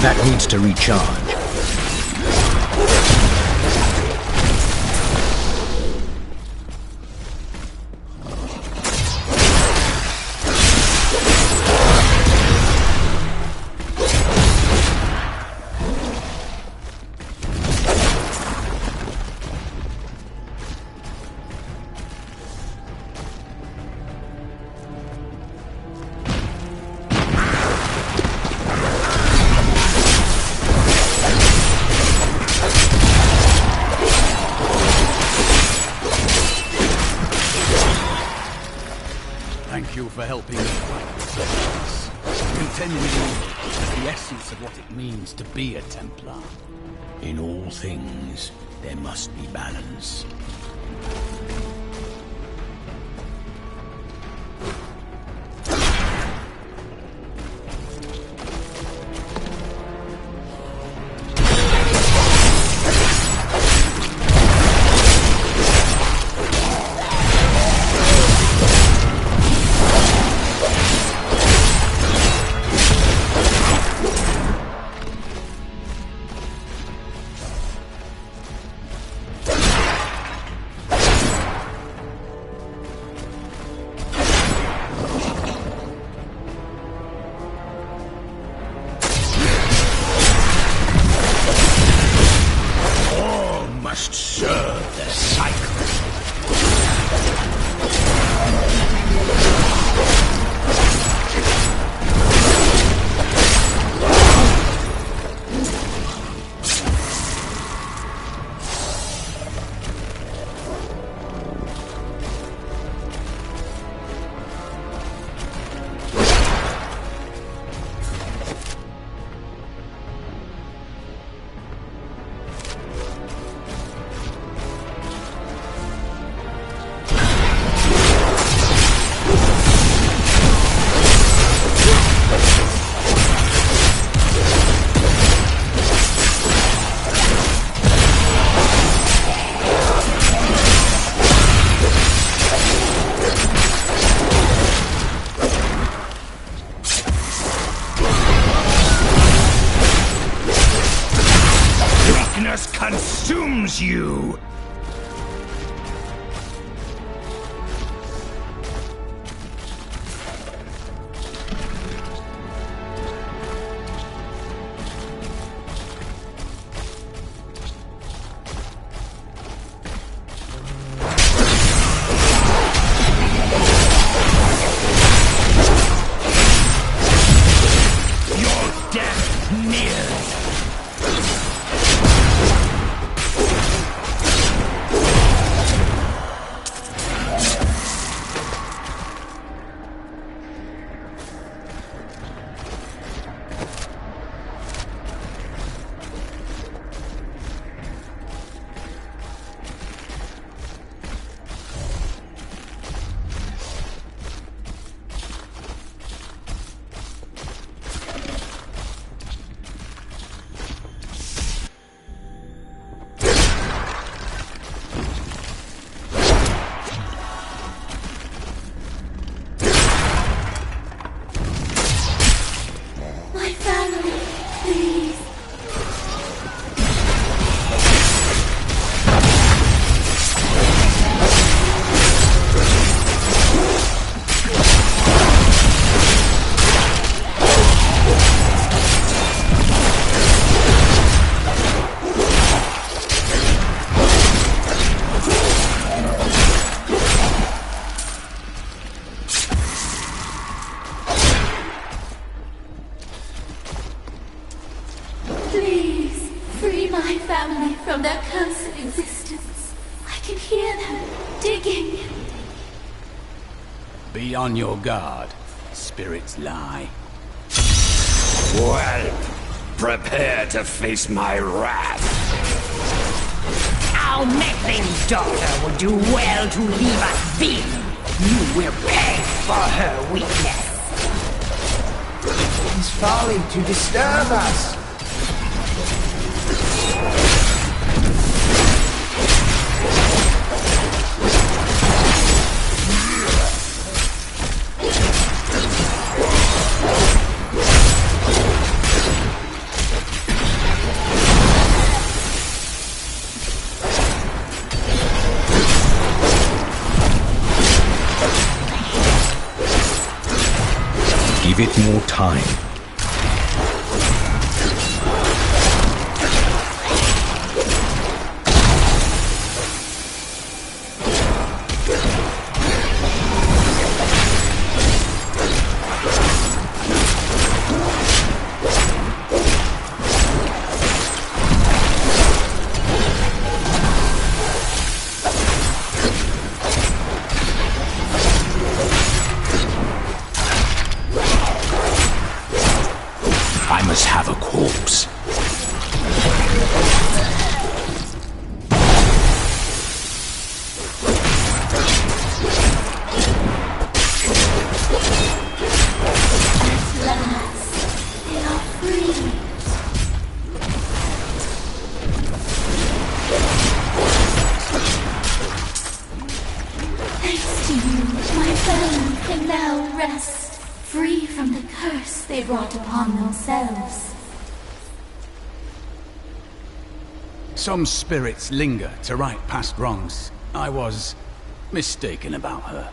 That needs to recharge. Thank you for helping me fight this darkness. Continuing is the essence of what it means to be a Templar. In all things, there must be balance. Must serve the cycle. Consumes you! Your death nears! Please, free my family from their cursed existence. I can hear them digging. Be on your guard. Spirits lie. Well, prepare to face my wrath. Our meddling daughter would do well to leave us be. You will pay for her weakness. He's falling to disturb us. Give it more time. I must have a corpse. At last, they are free. Thanks to you, my family can now rest, free from the curse they brought upon themselves. Some spirits linger to right past wrongs. I was mistaken about her.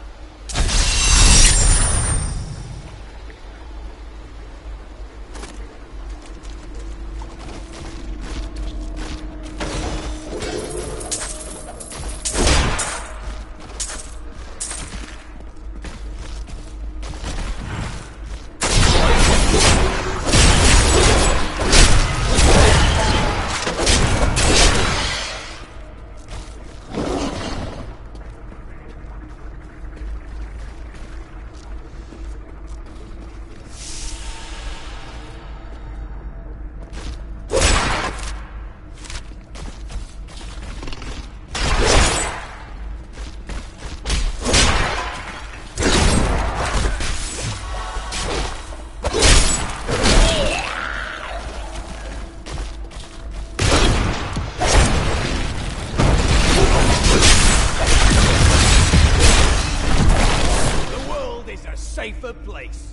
Safer place.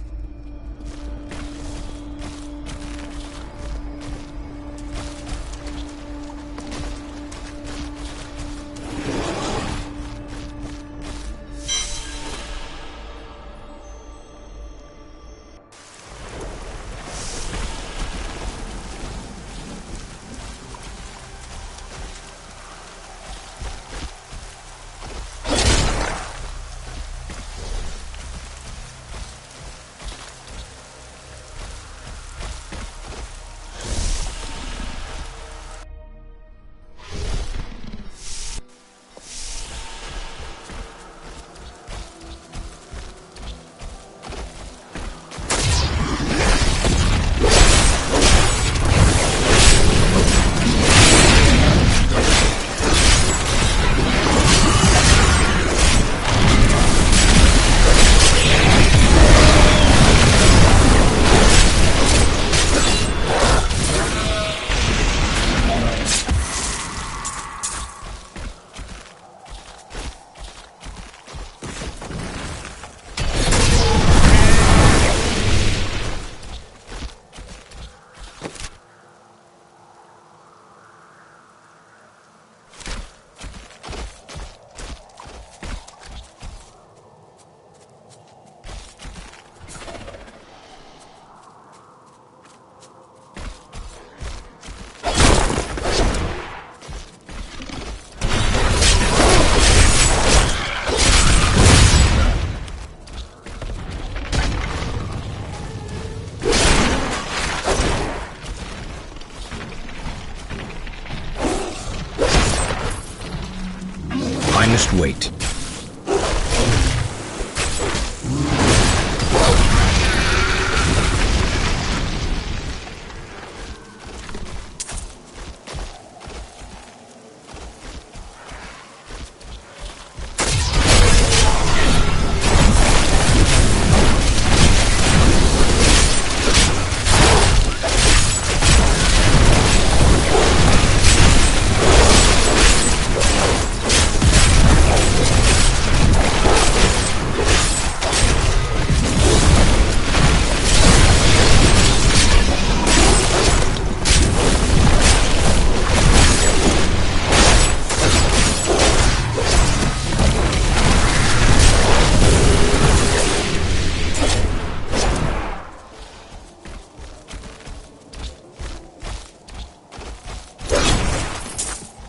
I must wait.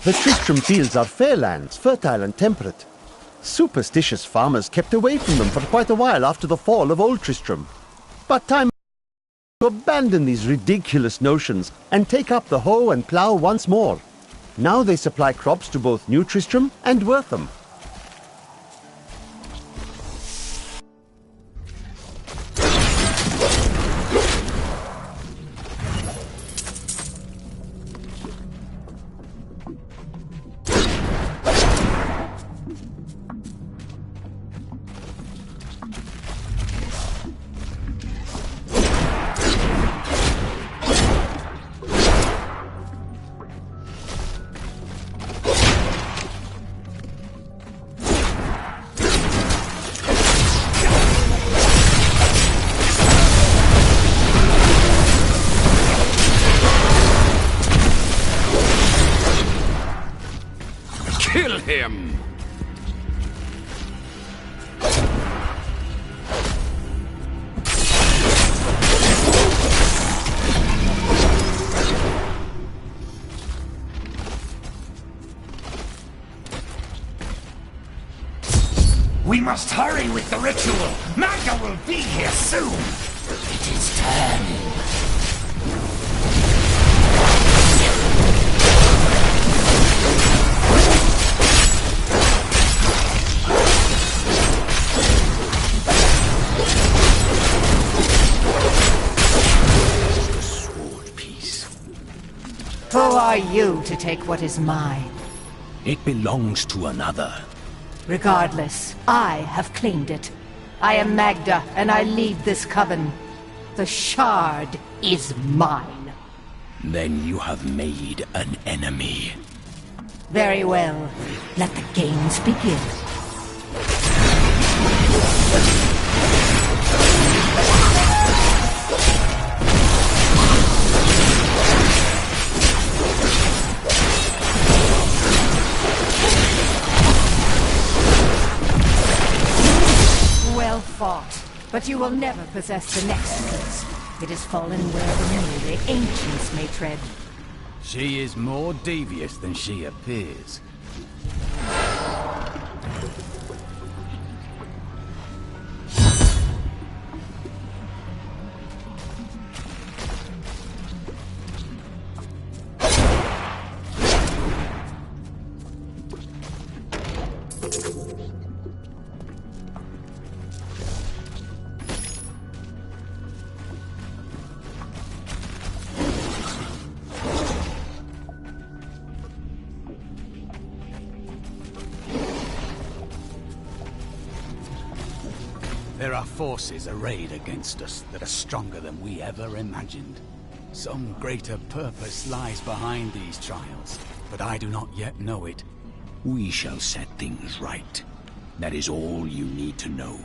The Tristram fields are fair lands, fertile and temperate. Superstitious farmers kept away from them for quite a while after the fall of Old Tristram. But time to abandon these ridiculous notions and take up the hoe and plough once more. Now they supply crops to both New Tristram and Wortham. Kill him! We must hurry with the ritual. Magda will be here soon. It is turning. Who are you to take what is mine? It belongs to another. Regardless, I have claimed it. I am Magda, and I lead this coven. The shard is mine. Then you have made an enemy. Very well. Let the games begin. Well fought, but you will never possess the next piece. It has fallen where only the ancients may tread. She is more devious than she appears. There are forces arrayed against us that are stronger than we ever imagined. Some greater purpose lies behind these trials, but I do not yet know it. We shall set things right. That is all you need to know.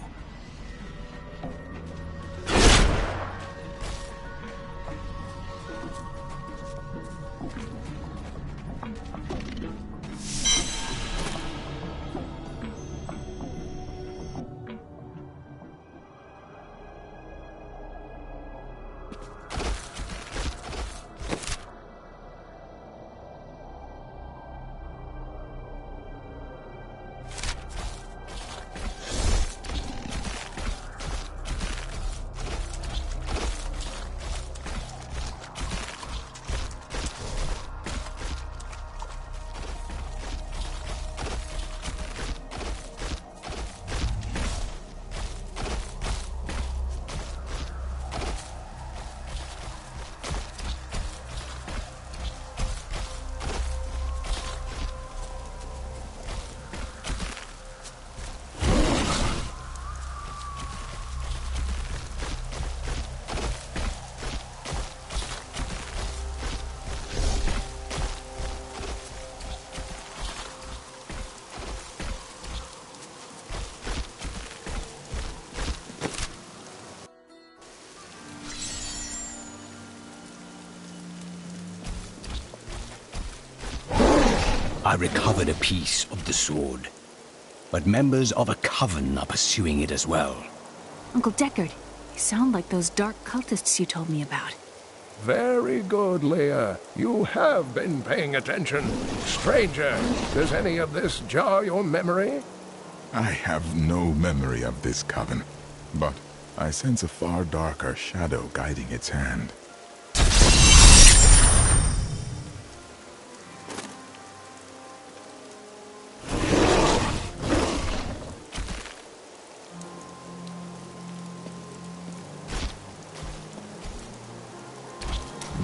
I recovered a piece of the sword, but members of a coven are pursuing it as well. Uncle Deckard, you sound like those dark cultists you told me about. Very good, Leah. You have been paying attention. Stranger, does any of this jar your memory? I have no memory of this coven, but I sense a far darker shadow guiding its hand.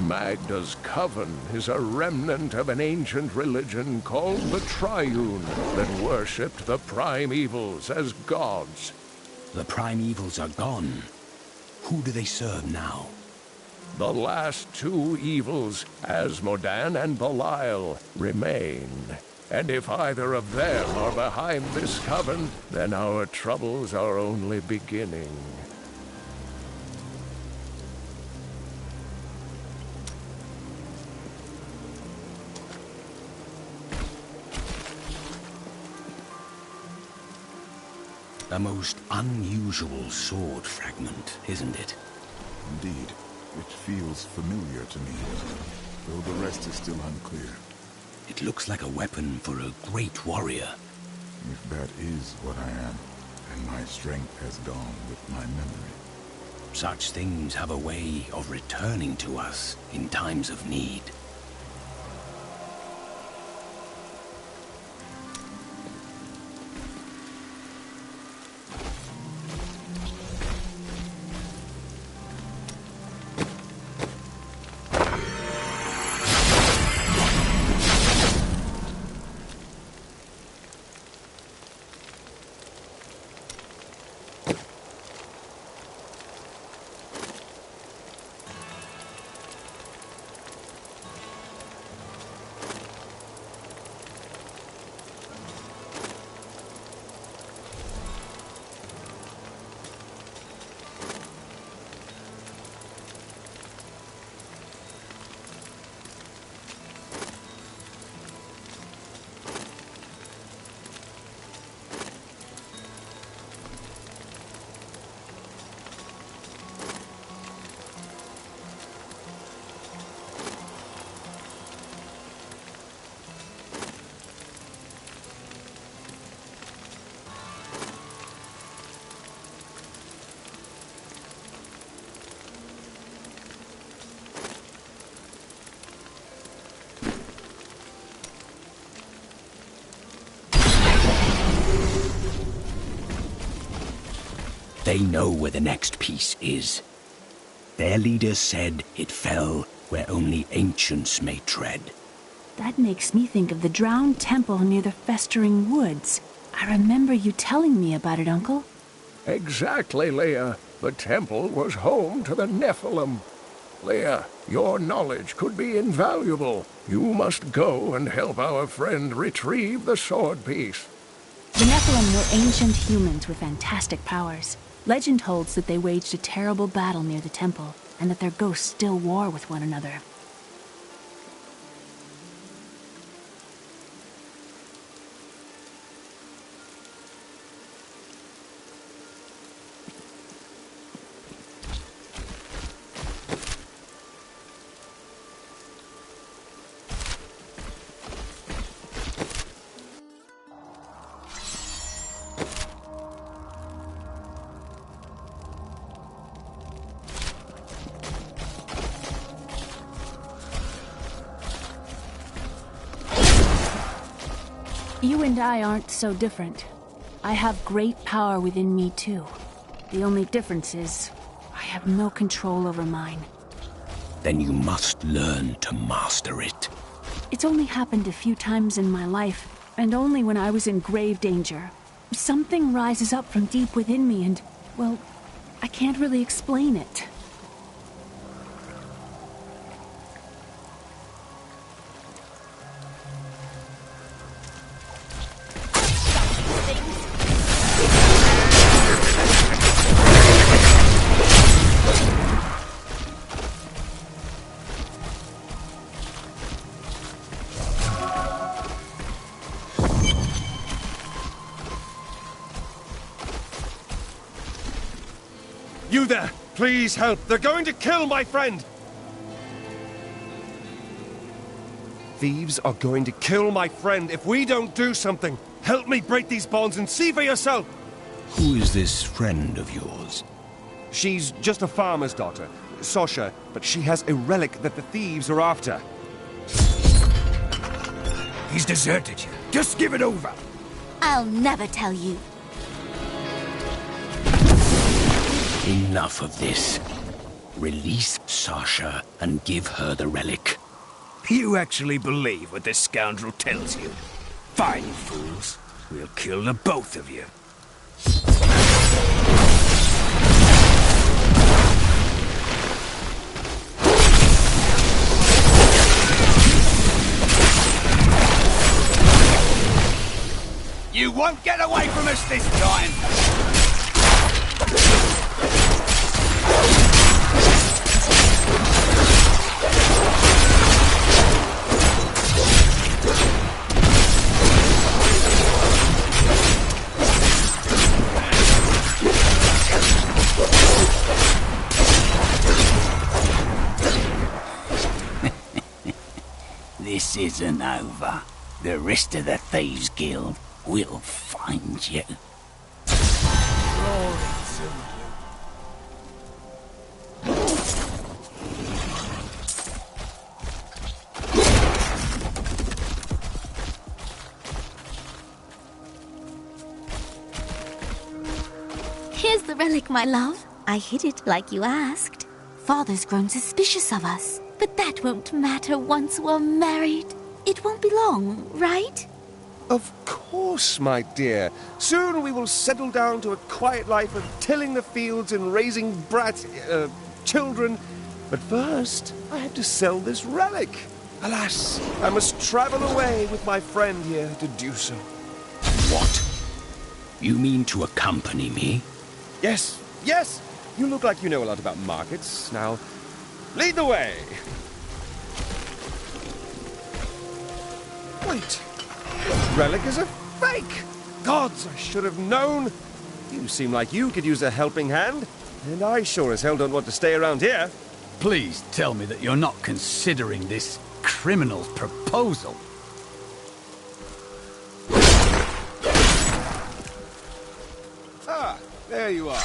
Magda's coven is a remnant of an ancient religion called the Triune that worshipped the primevals as gods. The primevals are gone. Who do they serve now? The last two evils, Asmodan and Belial, remain. And if either of them are behind this coven, then our troubles are only beginning. A most unusual sword fragment, isn't it? Indeed, it feels familiar to me, though the rest is still unclear. It looks like a weapon for a great warrior. If that is what I am, then my strength has gone with my memory. Such things have a way of returning to us in times of need. They know where the next piece is. Their leader said it fell where only ancients may tread. That makes me think of the drowned temple near the festering woods. I remember you telling me about it, Uncle. Exactly, Leah. The temple was home to the Nephilim. Leah, your knowledge could be invaluable. You must go and help our friend retrieve the sword piece. The Nephilim were ancient humans with fantastic powers. Legend holds that they waged a terrible battle near the temple, and that their ghosts still war with one another. You and I aren't so different. I have great power within me, too. The only difference is, I have no control over mine. Then you must learn to master it. It's only happened a few times in my life, and only when I was in grave danger. Something rises up from deep within me and, well, I can't really explain it. You there! Please help! They're going to kill my friend! thieves are going to kill my friend if we don't do something. Help me break these bonds and see for yourself. Who is this friend of yours? She's just a farmer's daughter, Sasha, but she has a relic that the thieves are after. He's deserted you. Just give it over. I'll never tell you. Enough of this. Release Sasha and give her the relic. You actually believe what this scoundrel tells you? Fine, fools. We'll kill the both of you. You won't get away from us this time! This isn't over. The rest of the Thieves Guild will find you. Glory to you. Here's the relic, my love. I hid it like you asked. Father's grown suspicious of us, but that won't matter once we're married. It won't be long, right? Of course, my dear. Soon we will settle down to a quiet life of tilling the fields and raising children. But first, I have to sell this relic. Alas, I must travel away with my friend here to do so. What? You mean to accompany me? Yes, yes! You look like you know a lot about markets. Now, lead the way! Wait! This relic is a fake! Gods, I should have known! You seem like you could use a helping hand, and I sure as hell don't want to stay around here. Please tell me that you're not considering this criminal's proposal. Ah, there you are.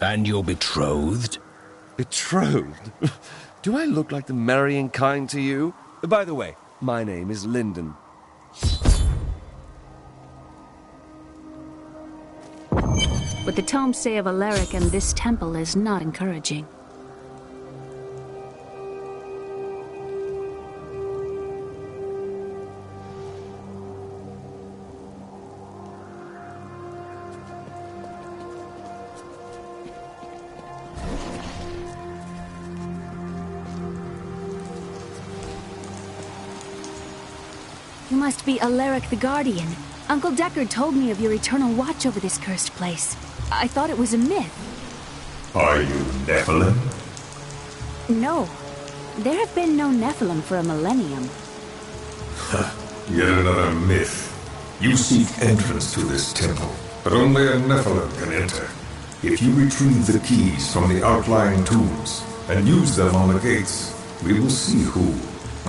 And you're betrothed? Betrothed? Do I look like the marrying kind to you? By the way, my name is Lyndon. What the tomes say of Alaric and this temple is not encouraging. You must be Alaric the Guardian. Uncle Deckard told me of your eternal watch over this cursed place. I thought it was a myth. Are you Nephilim? No. There have been no Nephilim for a millennium. Yet another myth. You seek entrance to this temple, but only a Nephilim can enter. If you retrieve the keys from the outlying tombs and use them on the gates, we will see who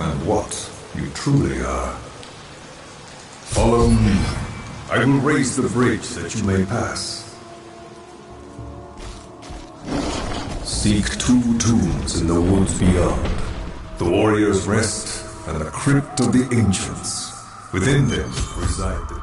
and what you truly are. Follow me. I will raise the bridge that you may pass. Seek 2 tombs in the woods beyond. The warrior's rest and the crypt of the ancients. Within them reside the...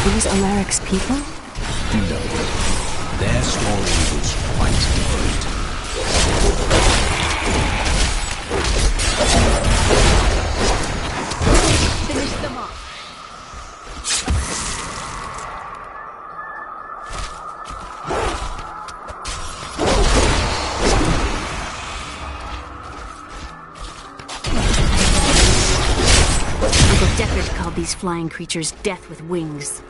These Alaric's people? No. Their story was quite different. Finish them off. Deckard called these flying creatures death with wings.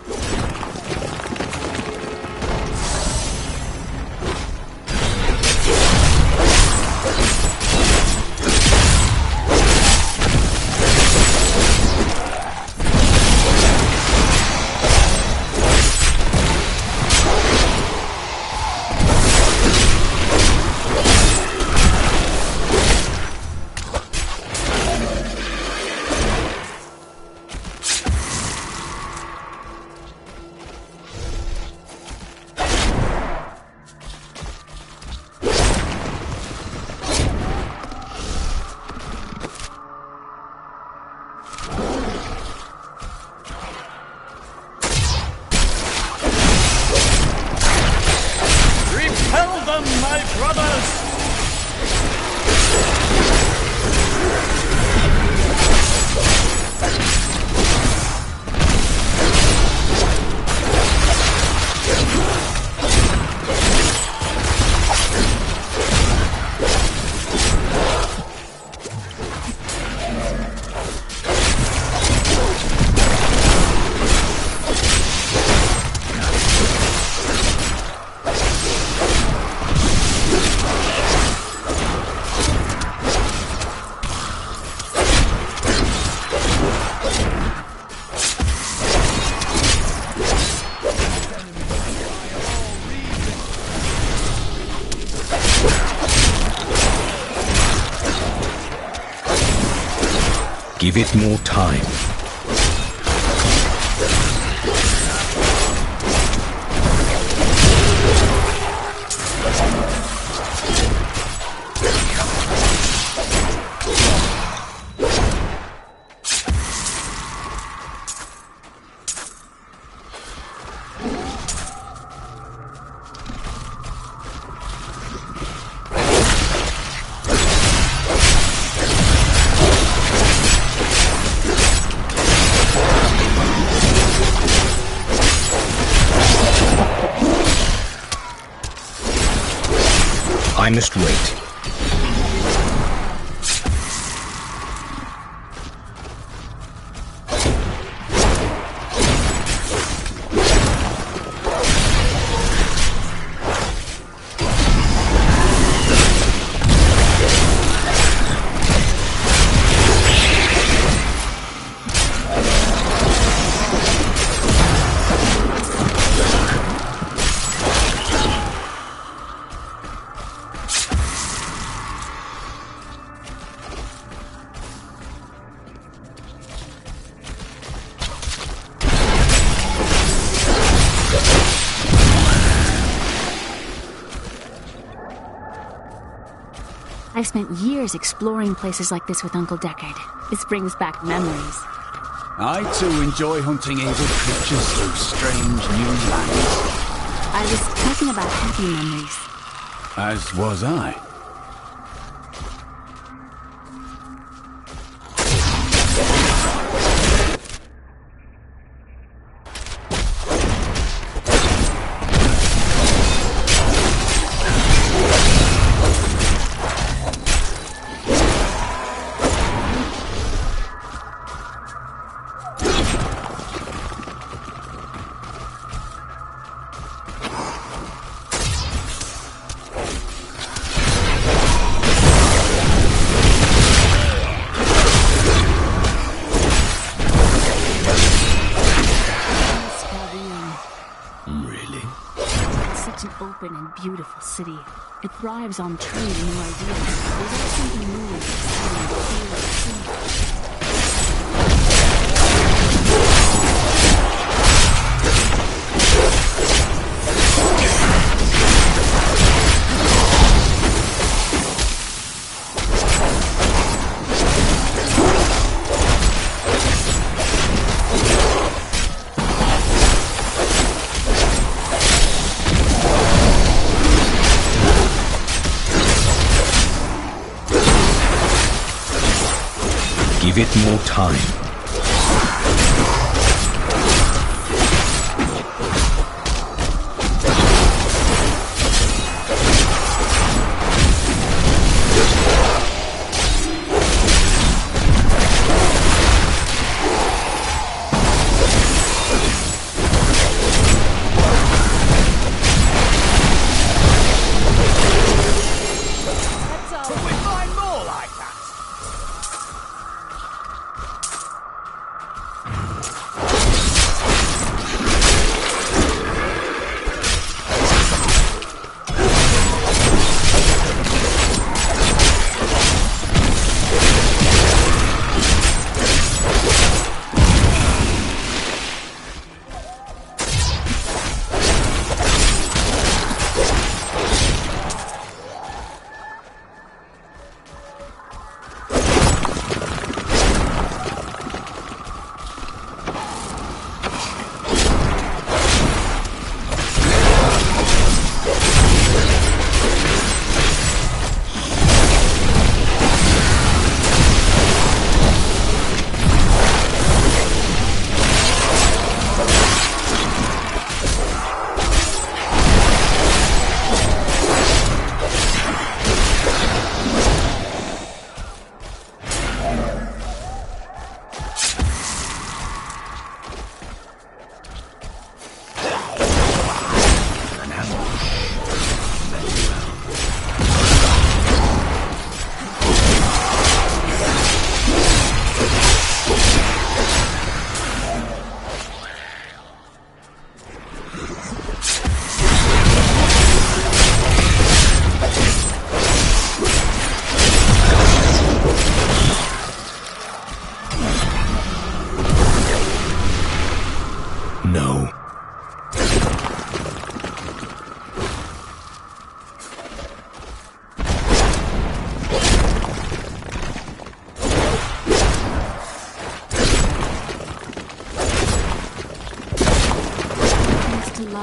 Give it more time. I must wait. I've spent years exploring places like this with Uncle Deckard. This brings back memories. I too enjoy hunting evil creatures through strange new lands. I was talking about happy memories. As was I. Open and beautiful city. It thrives on trade and new ideas. There's always something new and Give it more time.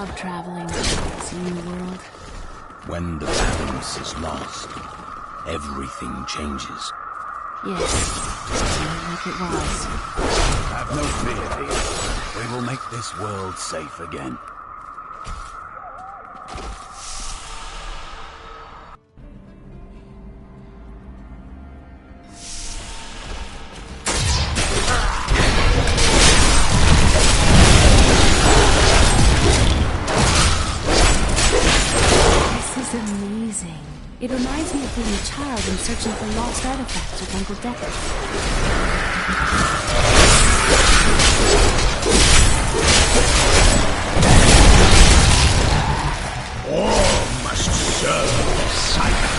love traveling, seeing the world. When the balance is lost, everything changes. Yes, like it was. Have no fear, dear. We will make this world safe again. It reminds me of being a child and searching for lost artifacts with Uncle Decker. War must serve Simon.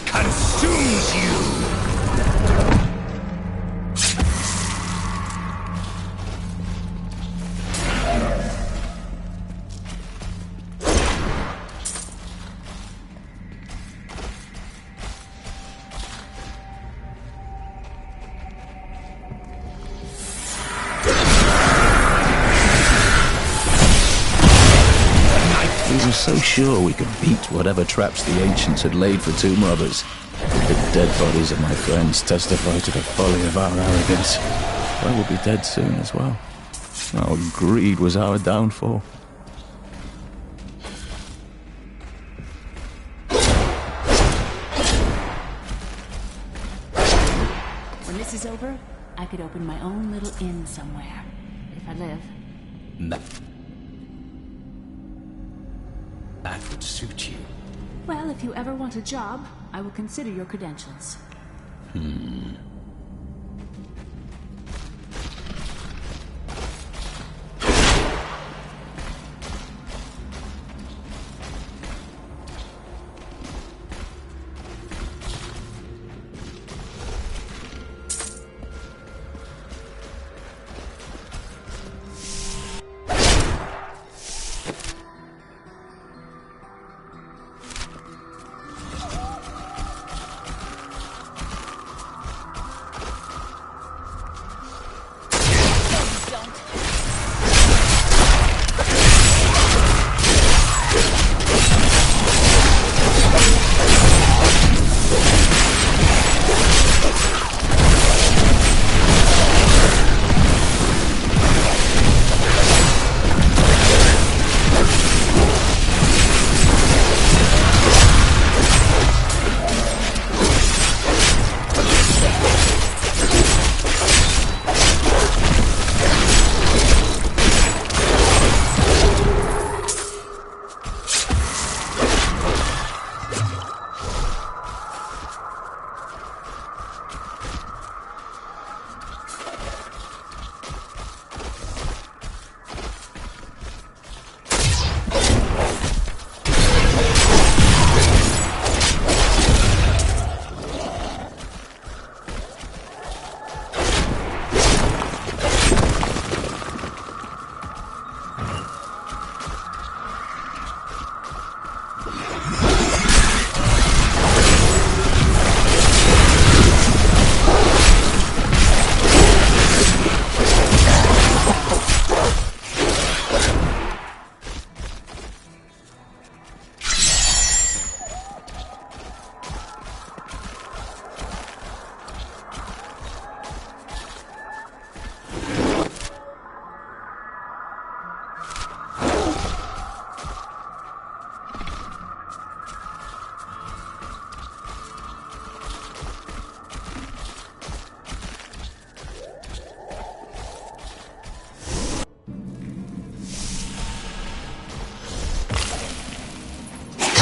Consumes you! We were so sure we could beat whatever traps the ancients had laid for tomb robbers. The dead bodies of my friends testify to the folly of our arrogance. I will be dead soon as well. Our greed was our downfall. When this is over, I could open my own little inn somewhere. If I live. That would suit you. Well, if you ever want a job, I will consider your credentials.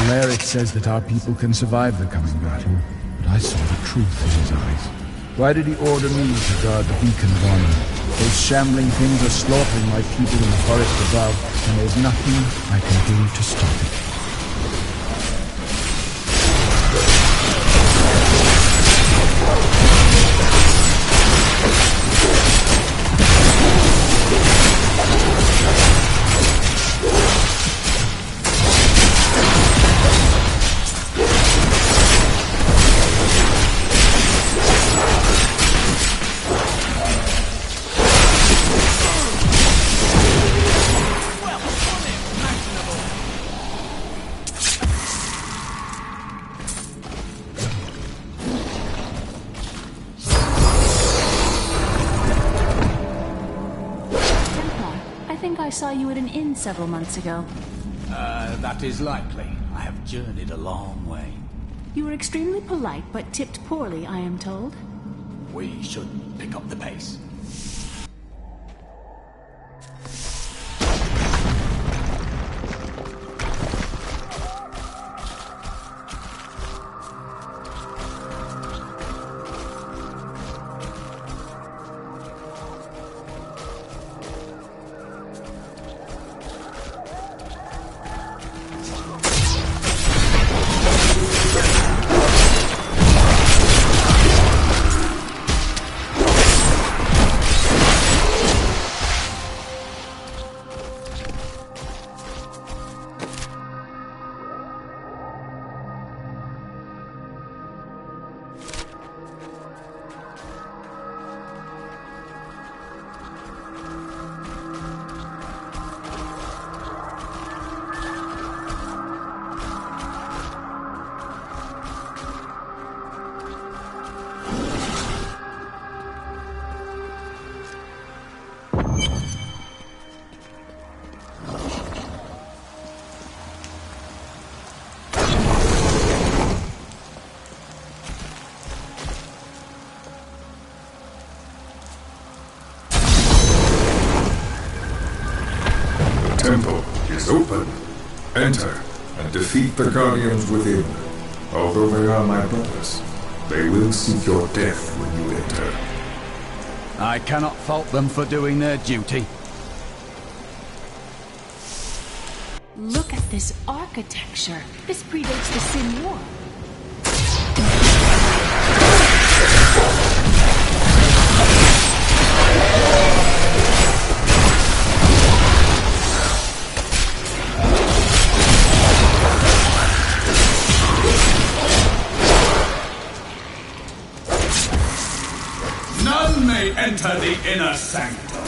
Cleric says that our people can survive the coming battle, but I saw the truth in his eyes. Why did he order me to guard the beacon of honor? Those shambling things are slaughtering my people in the forest above, and there's nothing I can do to stop it. I saw you at an inn several months ago. That is likely. I have journeyed a long way. You were extremely polite, but tipped poorly, I am told. We should pick up the pace. Temple is open. Enter and defeat the guardians within. Although they are my brothers, they will seek your death when you enter. I cannot fault them for doing their duty. Look at this architecture. This predates the Sin War. None may enter the inner sanctum.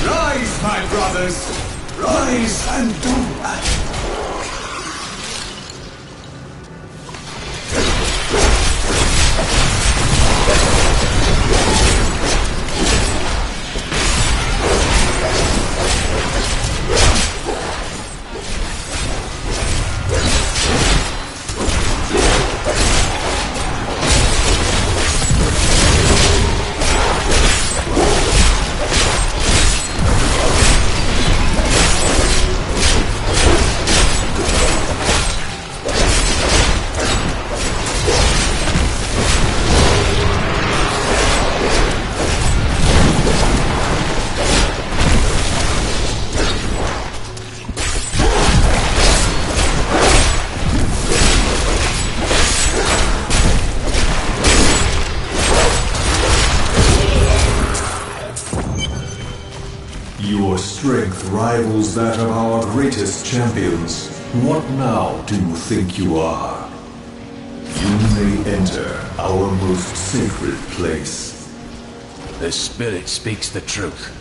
Rise, my brothers! Rise and do battle! Your strength rivals that of our greatest champions. What now do you think you are? You may enter our most sacred place. The spirit speaks the truth.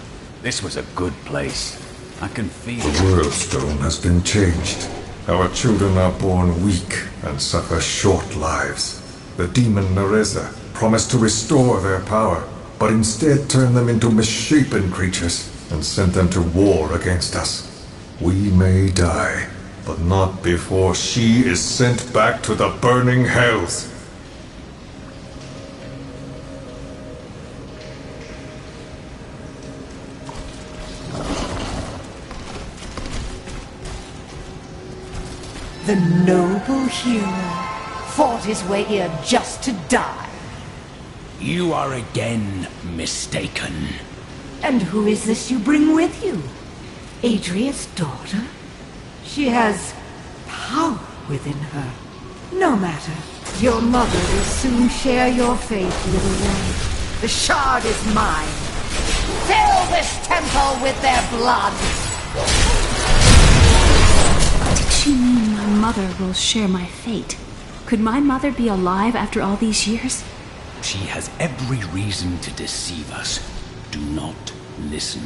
This was a good place. I can feel The world stone has been changed. Our children are born weak and suffer short lives. The demon Nereza promised to restore their power, but instead turned them into misshapen creatures and sent them to war against us. We may die, but not before she is sent back to the burning hells. The noble hero fought his way here just to die. You are again mistaken. And who is this you bring with you? Adria's daughter? She has power within her. No matter. Your mother will soon share your fate, little one. The shard is mine. Fill this temple with their blood! Did she mean my mother will share my fate? Could my mother be alive after all these years? She has every reason to deceive us. Do not listen.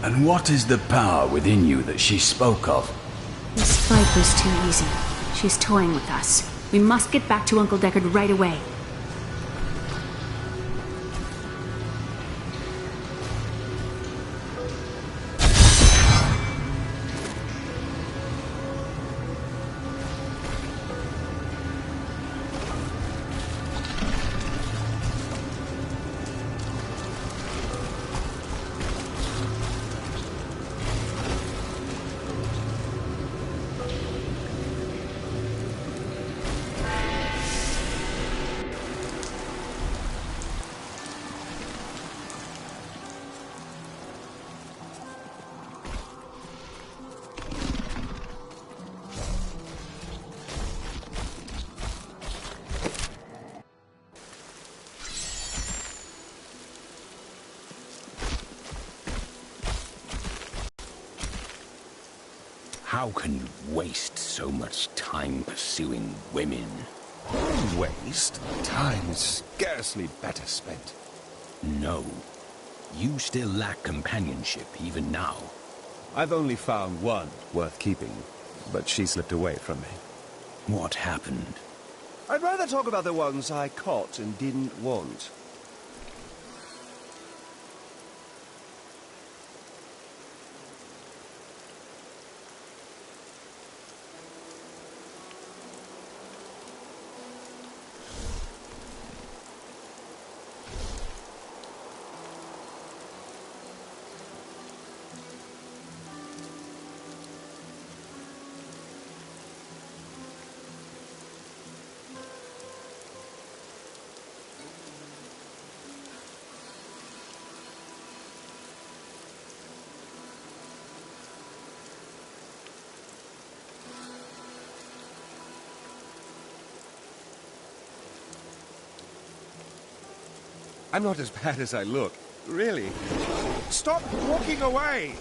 And what is the power within you that she spoke of? This fight was too easy. She's toying with us. We must get back to Uncle Deckard right away. How can you waste so much time pursuing women? Waste? Time is scarcely better spent. No. You still lack companionship even now. I've only found one worth keeping, but she slipped away from me. What happened? I'd rather talk about the ones I caught and didn't want. I'm not as bad as I look. Really. Stop walking away!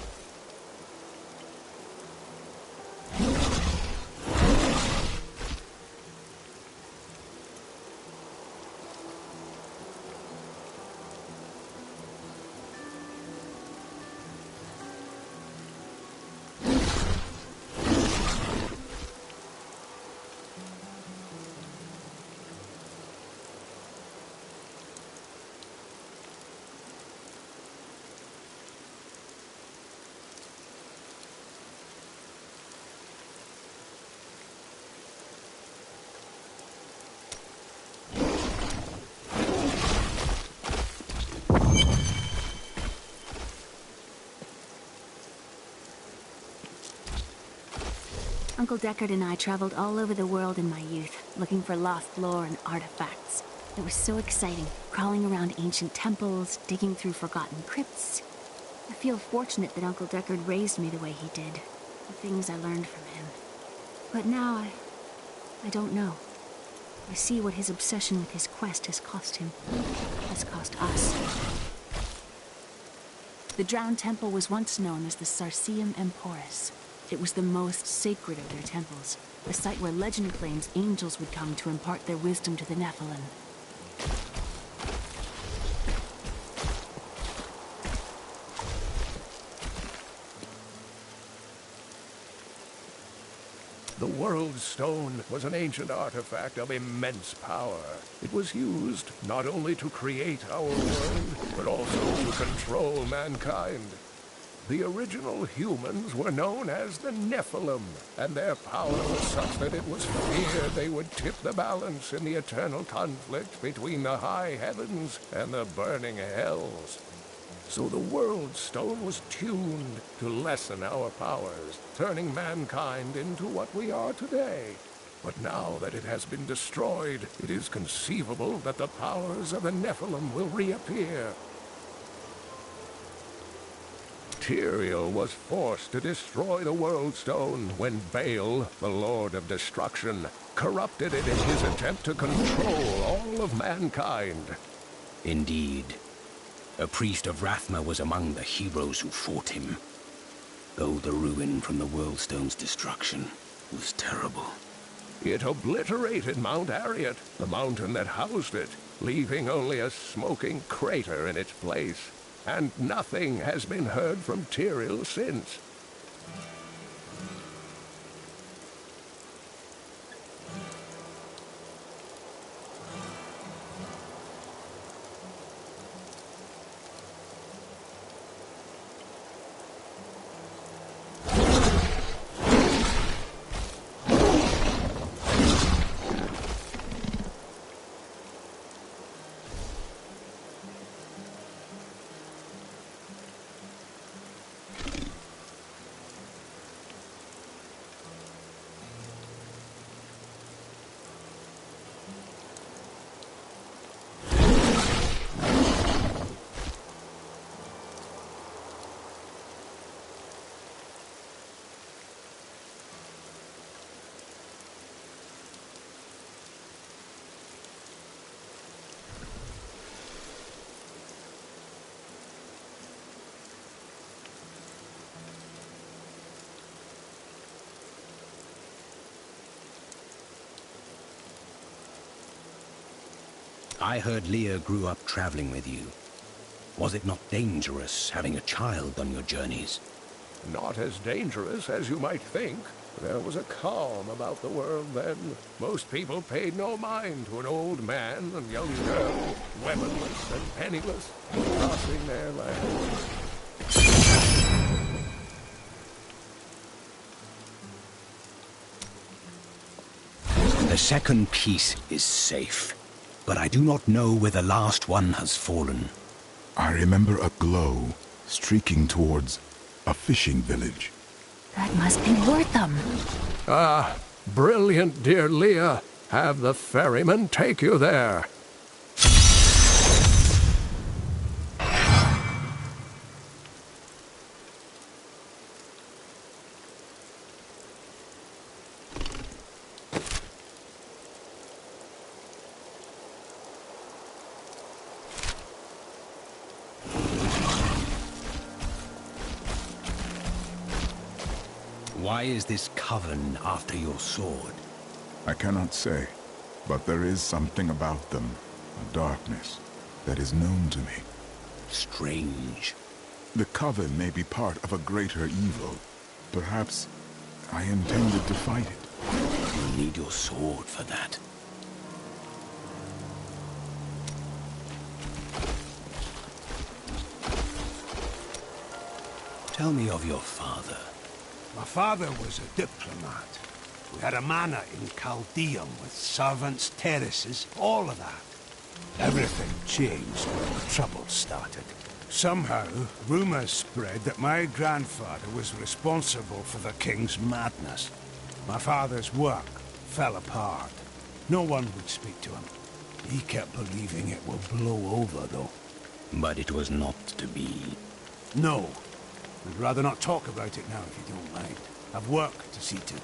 Uncle Deckard and I traveled all over the world in my youth, looking for lost lore and artifacts. It was so exciting, crawling around ancient temples, digging through forgotten crypts. I feel fortunate that Uncle Deckard raised me the way he did, the things I learned from him. But now I don't know. I see what his obsession with his quest has cost him, has cost us. The Drowned Temple was once known as the Sarsium Emporis. It was the most sacred of their temples, a site where legend claims angels would come to impart their wisdom to the Nephilim. The World Stone was an ancient artifact of immense power. It was used not only to create our world, but also to control mankind. The original humans were known as the Nephilim, and their power was such that it was feared they would tip the balance in the eternal conflict between the high heavens and the burning hells. So the World Stone was tuned to lessen our powers, turning mankind into what we are today. But now that it has been destroyed, it is conceivable that the powers of the Nephilim will reappear. Tyrael was forced to destroy the World Stone when Baal, the Lord of Destruction, corrupted it in his attempt to control all of mankind. Indeed. A priest of Rathma was among the heroes who fought him, though the ruin from the World Stone's destruction was terrible. It obliterated Mount Arreat, the mountain that housed it, leaving only a smoking crater in its place. And nothing has been heard from Tyrael since. I heard Leah grew up traveling with you. Was it not dangerous having a child on your journeys? Not as dangerous as you might think. There was a calm about the world then. Most people paid no mind to an old man and young girl, weaponless and penniless, crossing their land. The second piece is safe, but I do not know where the last one has fallen. I remember a glow streaking towards a fishing village. That must be Wortham. Ah, brilliant, dear Leah. Have the ferryman take you there. Why is this coven after your sword? I cannot say, but there is something about them, a darkness, that is known to me. Strange. The coven may be part of a greater evil. Perhaps I intended to fight it. You'll need your sword for that. Tell me of your father. My father was a diplomat. We had a manor in Chaldeum with servants, terraces, all of that. Everything changed when the trouble started. Somehow, rumors spread that my grandfather was responsible for the king's madness. My father's work fell apart. No one would speak to him. He kept believing it would blow over, though. But it was not to be. No. I'd rather not talk about it now, if you don't mind. I've work to see to.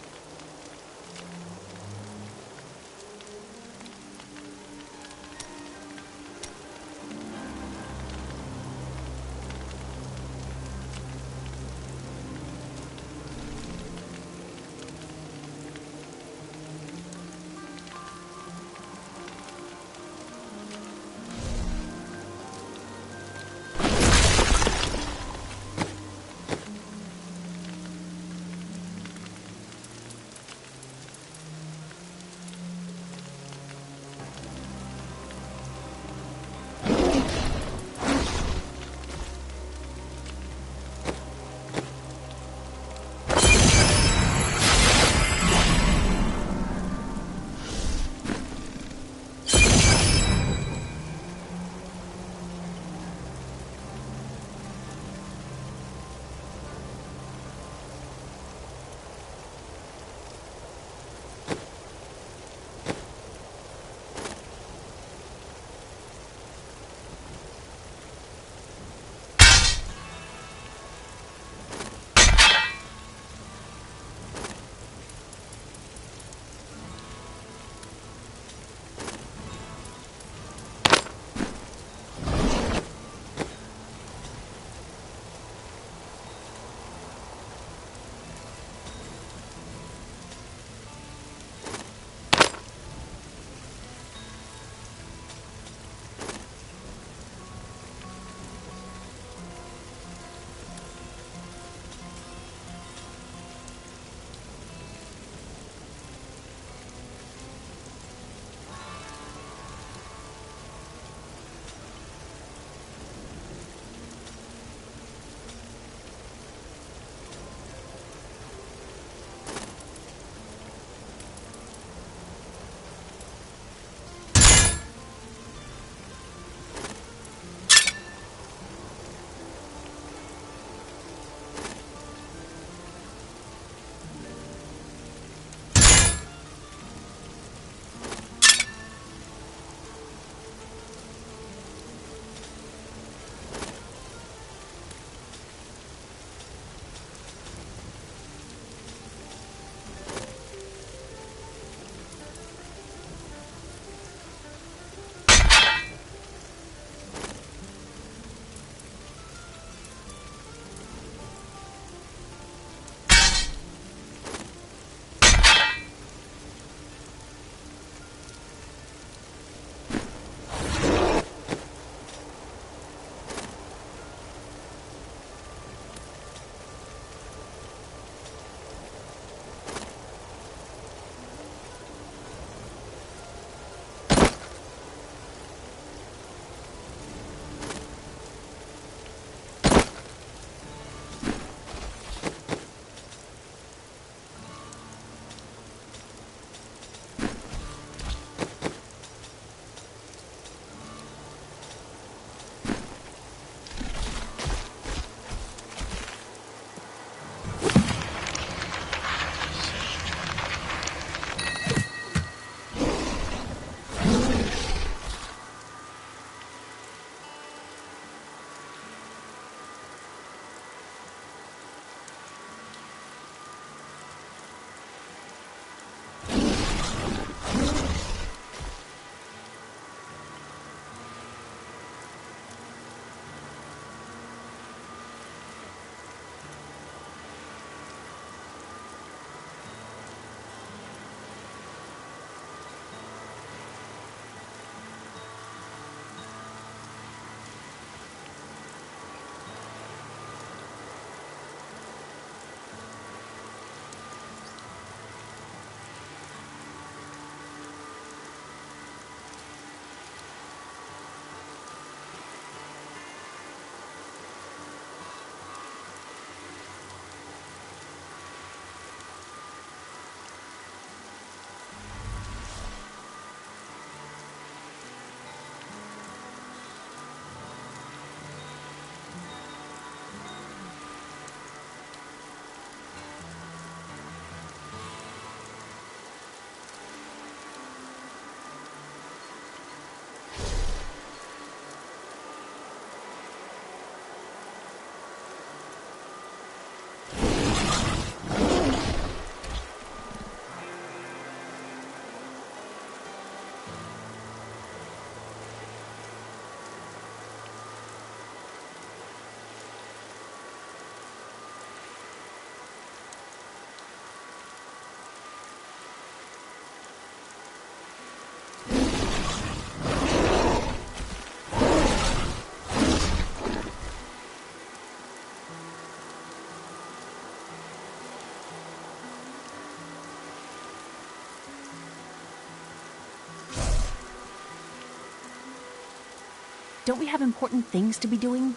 Don't we have important things to be doing?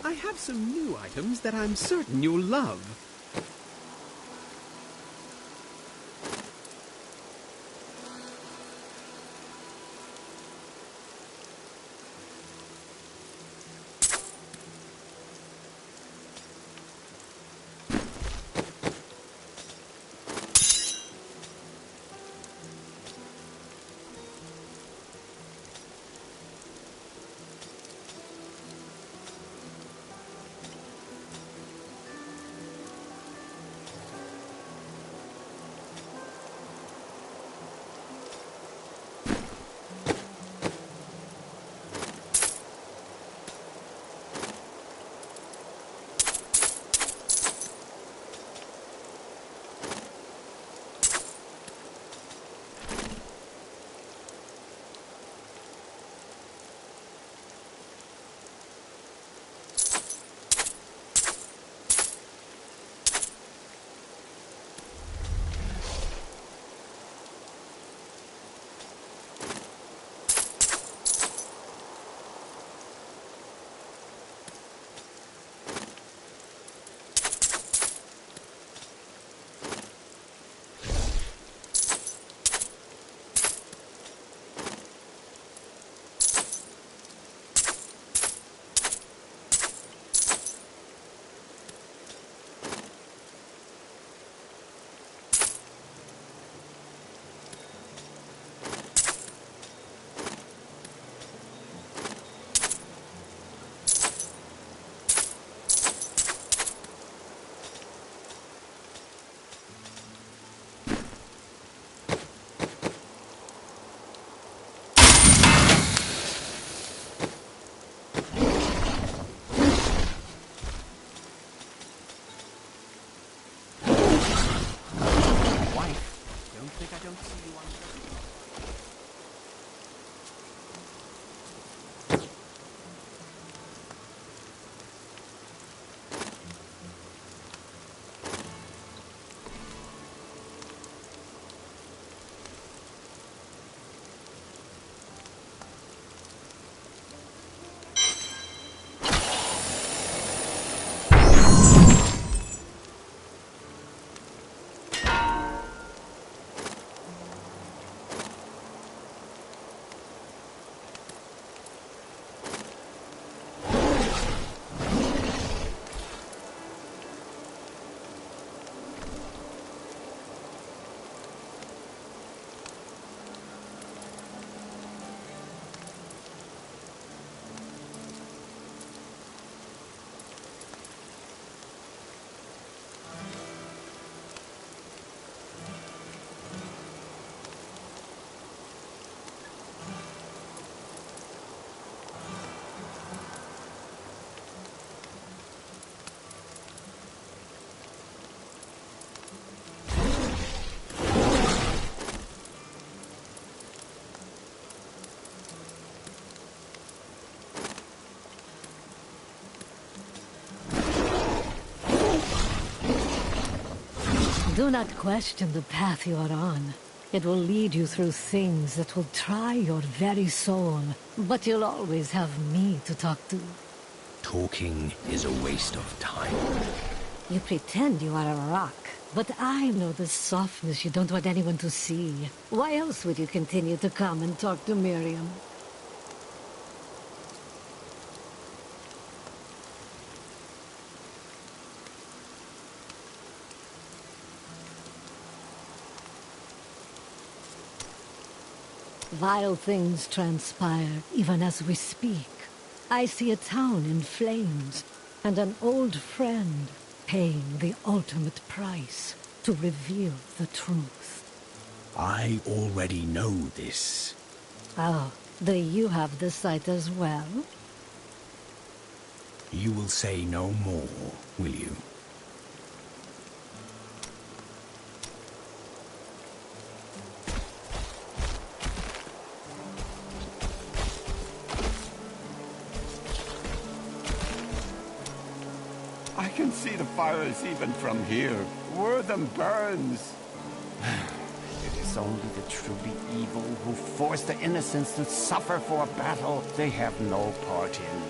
I have some new items that I'm certain you'll love. Do not question the path you are on. It will lead you through things that will try your very soul. But you'll always have me to talk to. Talking is a waste of time. You pretend you are a rock, but I know the softness you don't want anyone to see. Why else would you continue to come and talk to Miriam? Vile things transpire, even as we speak. I see a town in flames, and an old friend paying the ultimate price to reveal the truth. I already know this. Oh, do you have the sight as well? You will say no more, will you? I can see the fires even from here. Wortham burns. It is only the truly evil who force the innocents to suffer for a battle they have no part in.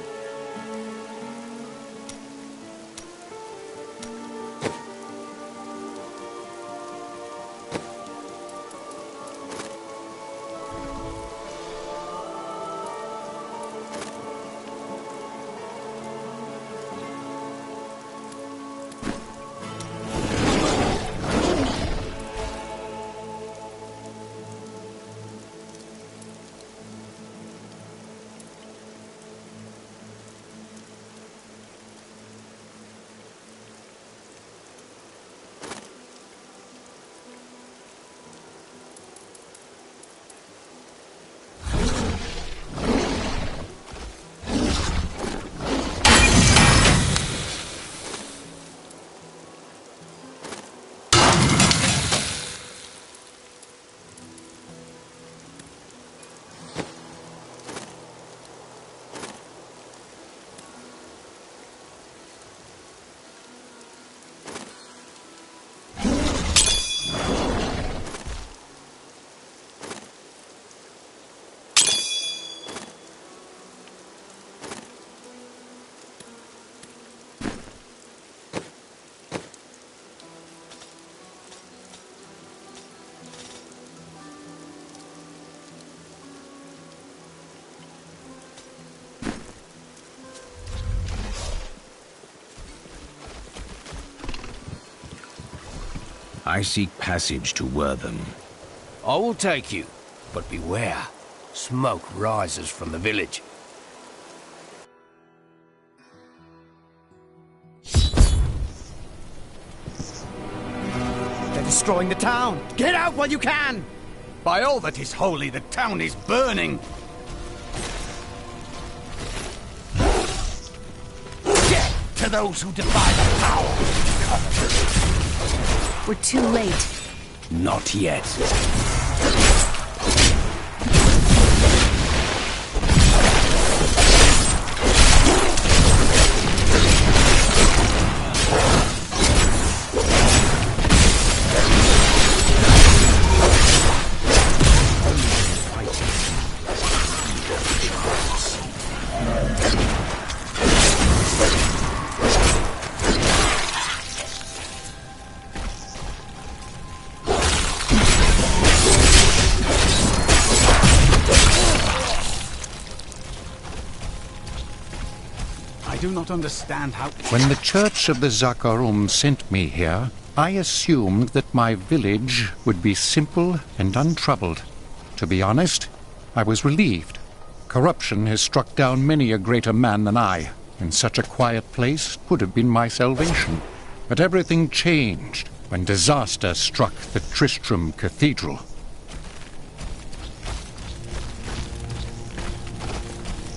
I seek passage to Wortham. I will take you, but beware. Smoke rises from the village. They're destroying the town! Get out while you can! By all that is holy, the town is burning! Death to those who defy the power! We're too late. Not yet. I do not understand how... When the Church of the Zakarum sent me here, I assumed that my village would be simple and untroubled. To be honest, I was relieved. Corruption has struck down many a greater man than I, and such a quiet place would have been my salvation. But everything changed when disaster struck the Tristram Cathedral.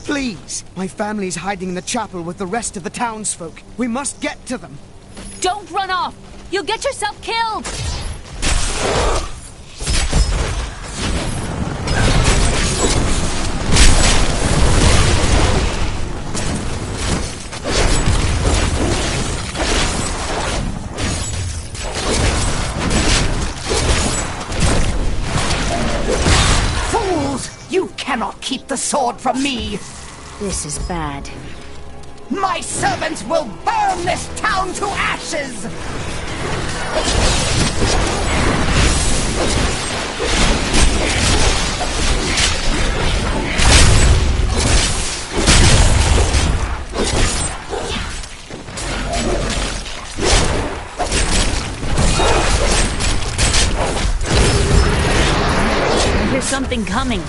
Please! My family's hiding in the chapel with the rest of the townsfolk. We must get to them. Don't run off! You'll get yourself killed! Fools! You cannot keep the sword from me! This is bad. My servants will burn this town to ashes! There's something coming.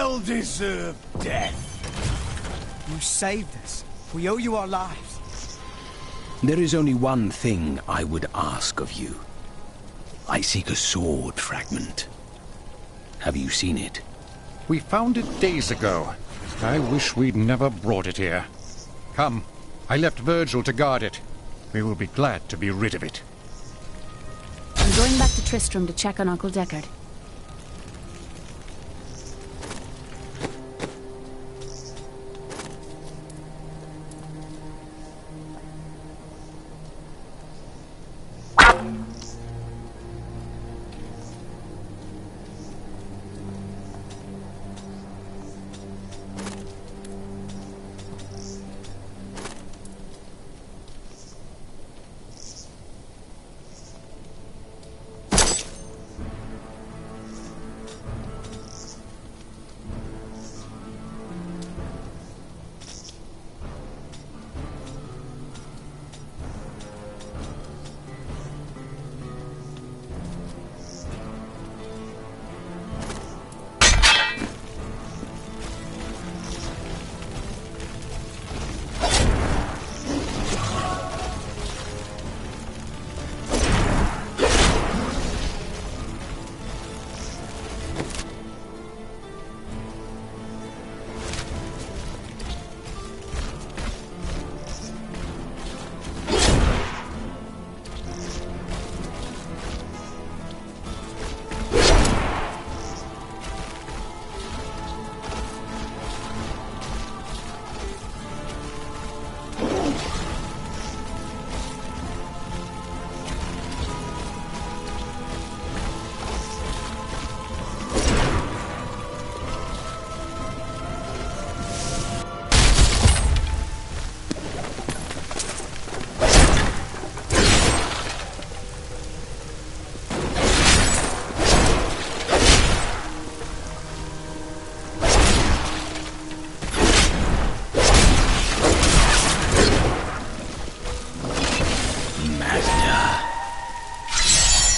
well-deserved death. You saved us. We owe you our lives. There is only one thing I would ask of you. I seek a sword fragment. Have you seen it? We found it days ago. I wish we'd never brought it here. Come, I left Virgil to guard it. We will be glad to be rid of it. I'm going back to Tristram to check on Uncle Deckard.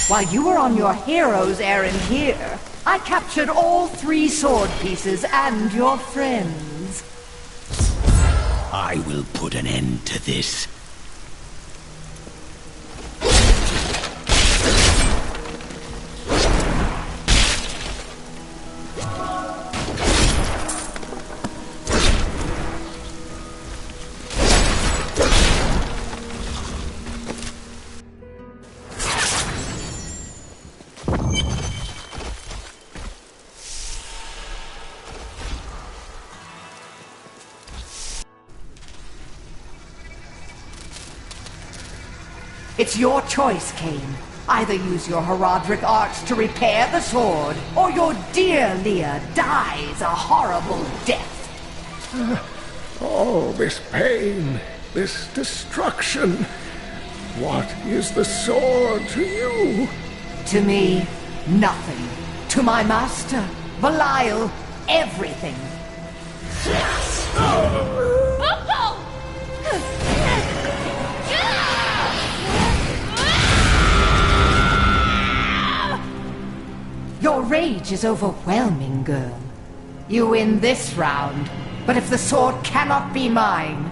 While you were on your hero's errand here, I captured all 3 sword pieces and your friends. I will put an end to this. It's your choice, Cain. Either use your Herodric arts to repair the sword, or your dear Leah dies a horrible death. Oh, this pain, this destruction. What is the sword to you? To me, nothing. To my master, Belial, everything. Your rage is overwhelming, girl. You win this round, but if the sword cannot be mine,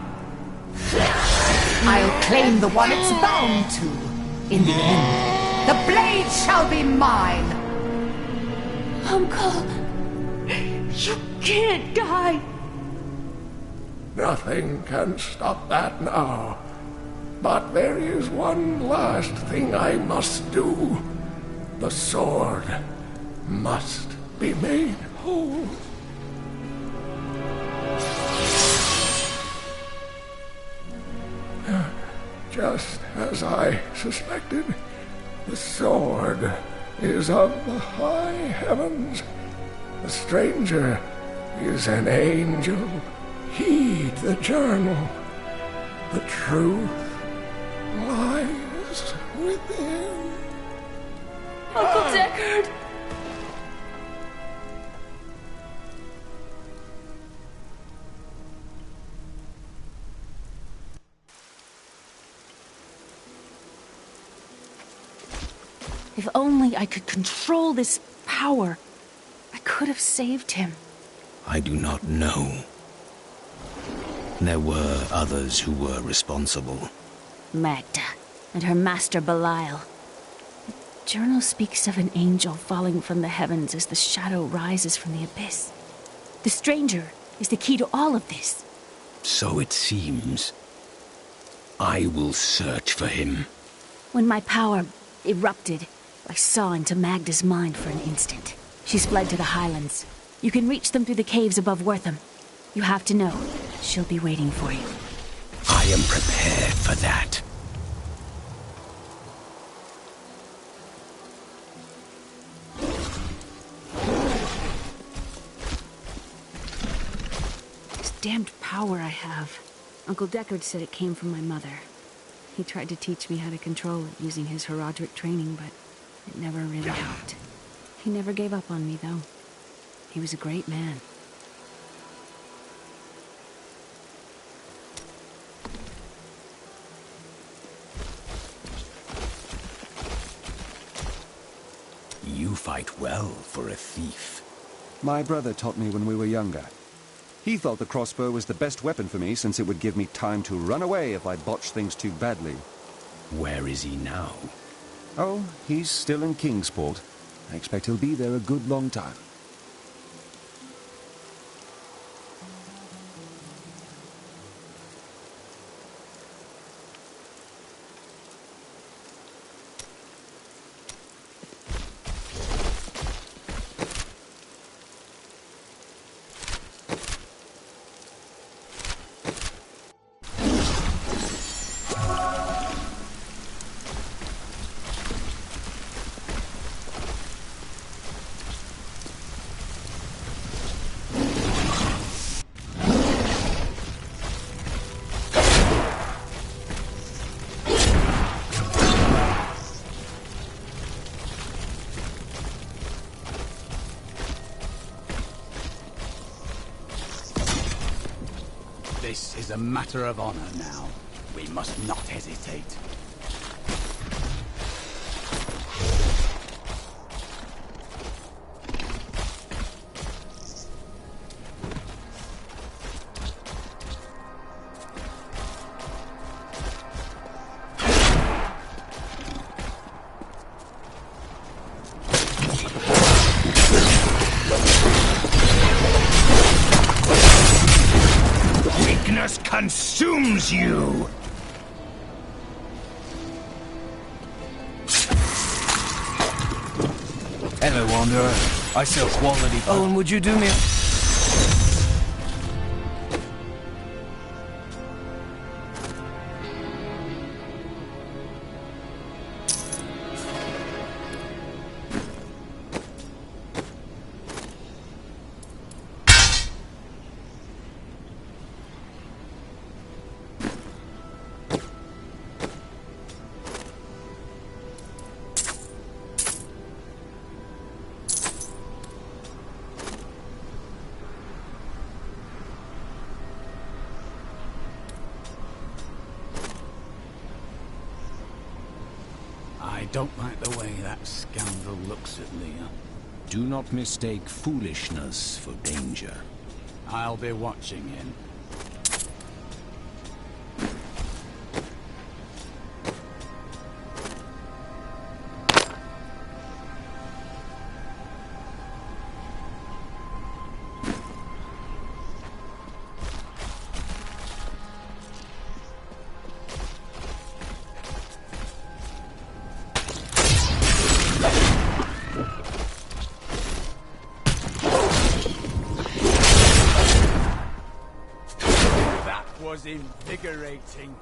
I'll claim the one it's bound to. In the end, the blade shall be mine. Uncle, you can't die. Nothing can stop that now. But there is one last thing I must do. The sword must be made whole. Just as I suspected, the sword is of the high heavens. The stranger is an angel. Heed the journal. The truth lies within. Uncle Deckard! If only I could control this power, I could have saved him. I do not know. There were others who were responsible. Magda and her master Belial. The journal speaks of an angel falling from the heavens as the shadow rises from the abyss. The stranger is the key to all of this. So it seems. I will search for him. When my power erupted, I saw into Magda's mind for an instant. She's fled to the highlands. You can reach them through the caves above Wortham. You have to know, she'll be waiting for you. I am prepared for that. This damned power I have. Uncle Deckard said it came from my mother. He tried to teach me how to control it using his Herodric training, but it never really helped. He never gave up on me, though. He was a great man. You fight well for a thief. My brother taught me when we were younger. He thought the crossbow was the best weapon for me since it would give me time to run away if I botched things too badly. Where is he now? Oh, he's still in Kingsport. I expect he'll be there a good long time. This is a matter of honor now. We must not hesitate. Consumes you! Hello, Wanderer. I sell quality... Oh, and would you do me a... I don't like the way that scoundrel looks at Leah. Do not mistake foolishness for danger. I'll be watching him. Was invigorating.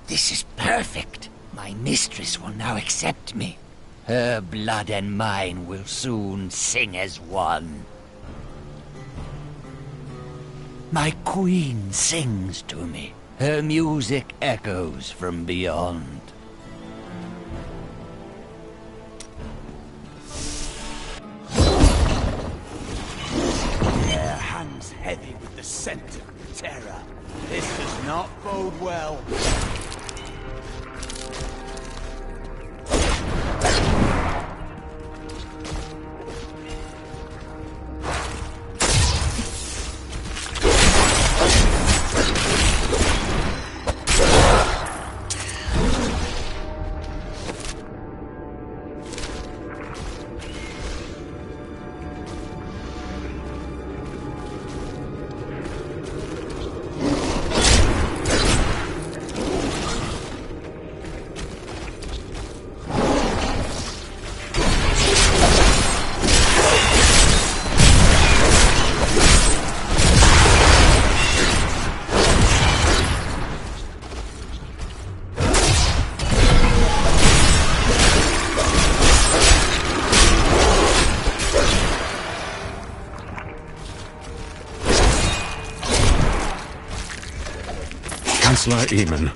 This is perfect. My mistress will now accept me. Her blood and mine will soon sing as one. My queen sings to me. Her music echoes from beyond. Their hands heavy with the scent of terror. This does not bode well. Chancellor Eamon,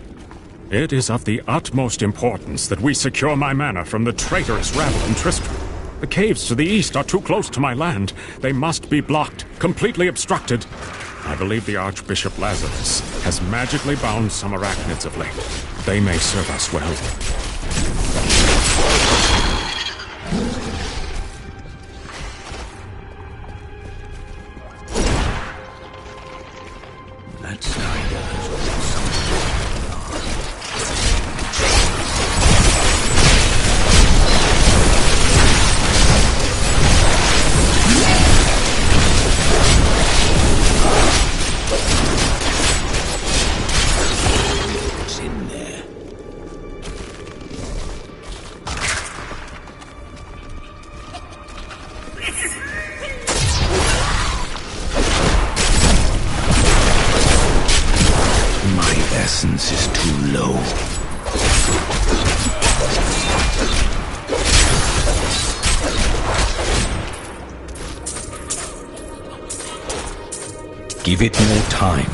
it is of the utmost importance that we secure my manor from the traitorous rabble in Tristram. The caves to the east are too close to my land. They must be blocked, completely obstructed. I believe the Archbishop Lazarus has magically bound some arachnids of late. They may serve us well. Essence is too low. Give it more time.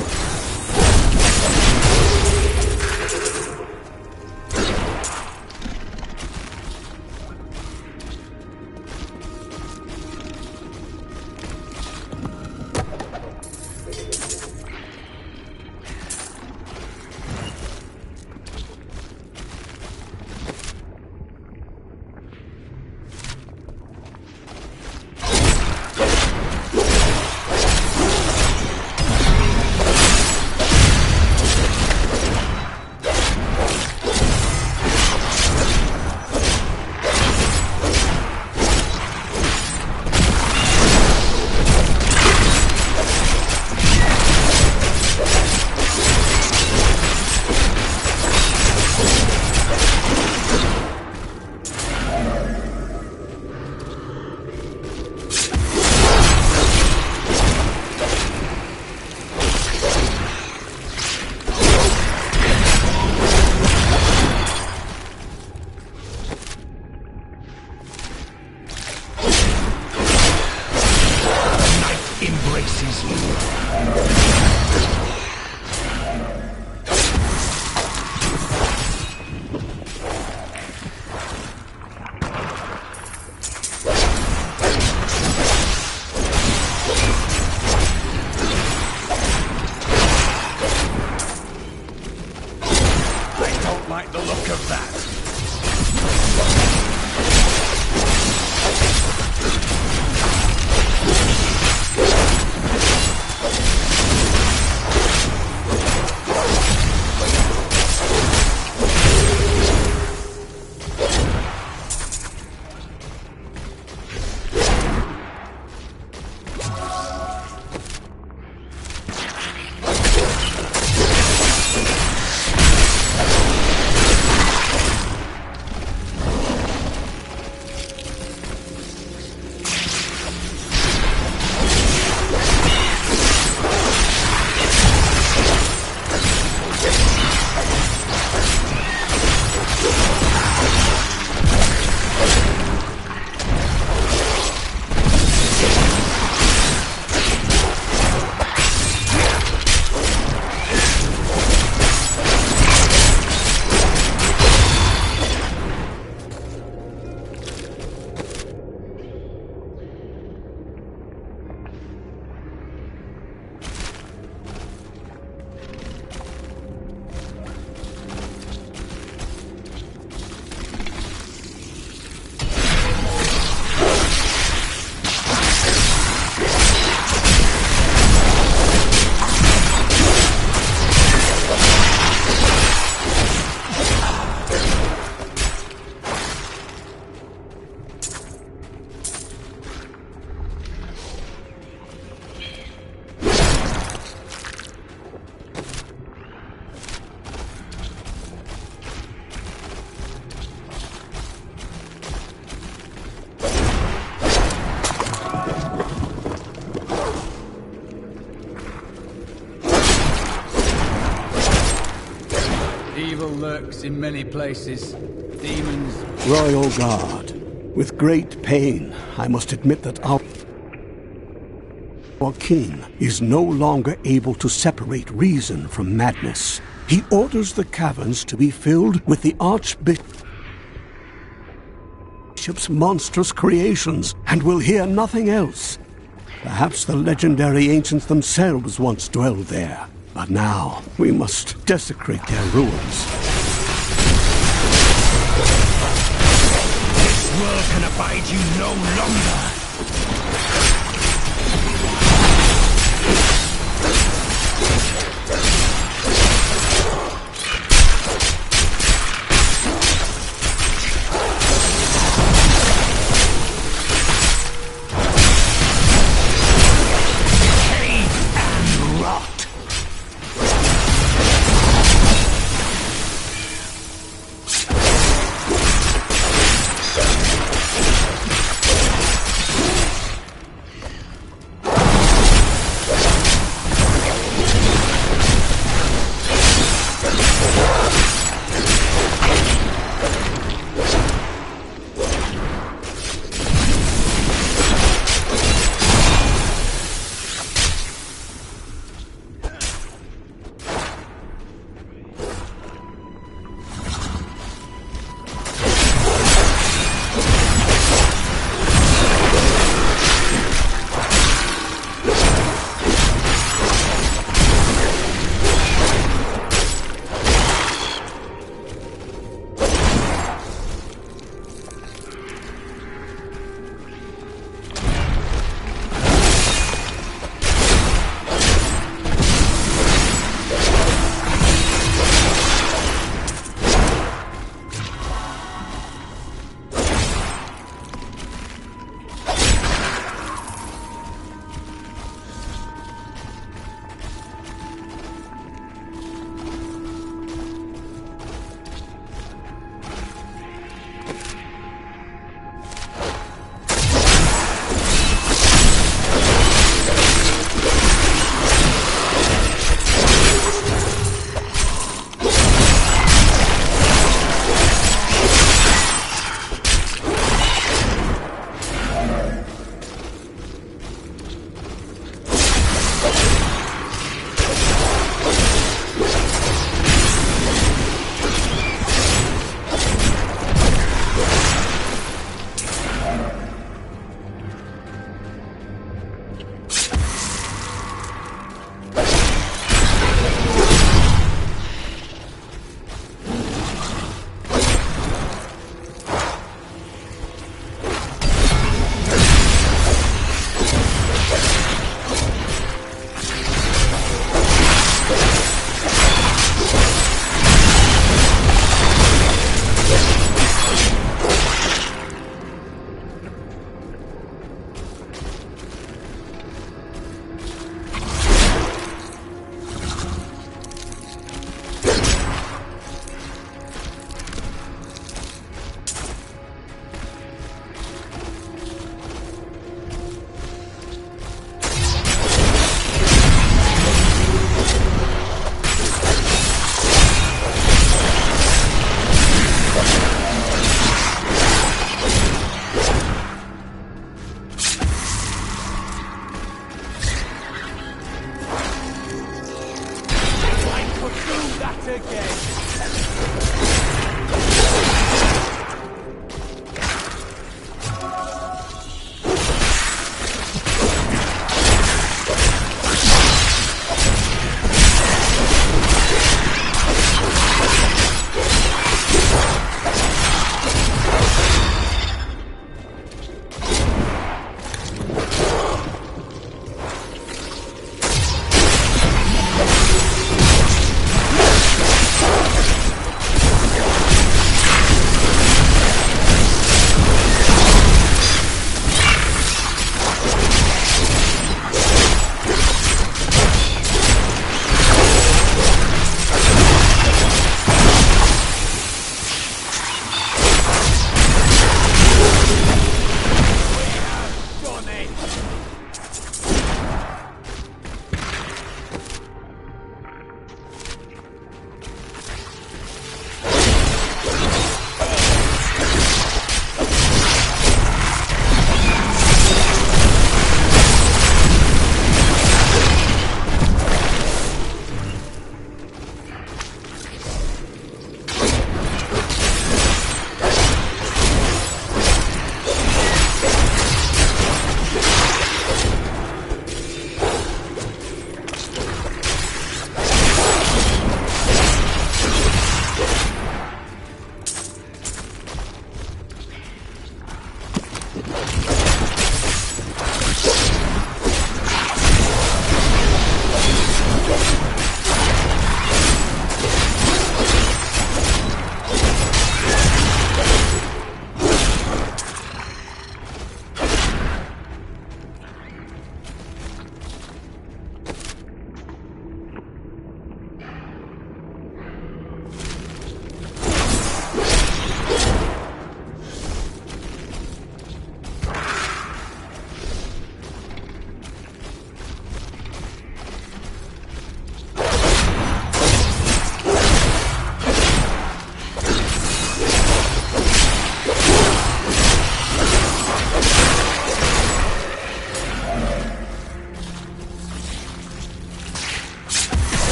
lurks in many places. Demons... Royal Guard, with great pain, I must admit that our king is no longer able to separate reason from madness. He orders the caverns to be filled with the Archbishop's monstrous creations, and will hear nothing else. Perhaps the legendary ancients themselves once dwelled there, but now we must desecrate their ruins. This world can abide you no longer!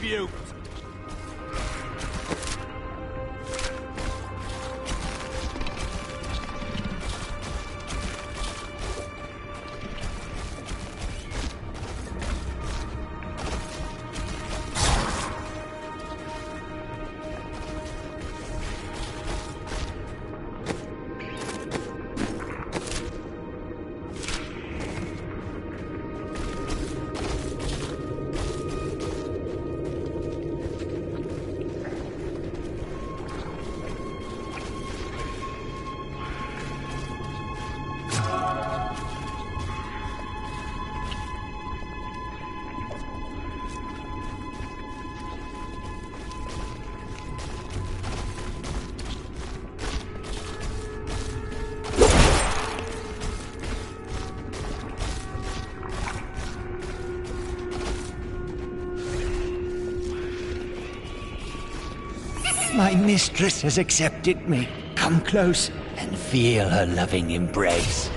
you! My mistress has accepted me. Come close and feel her loving embrace.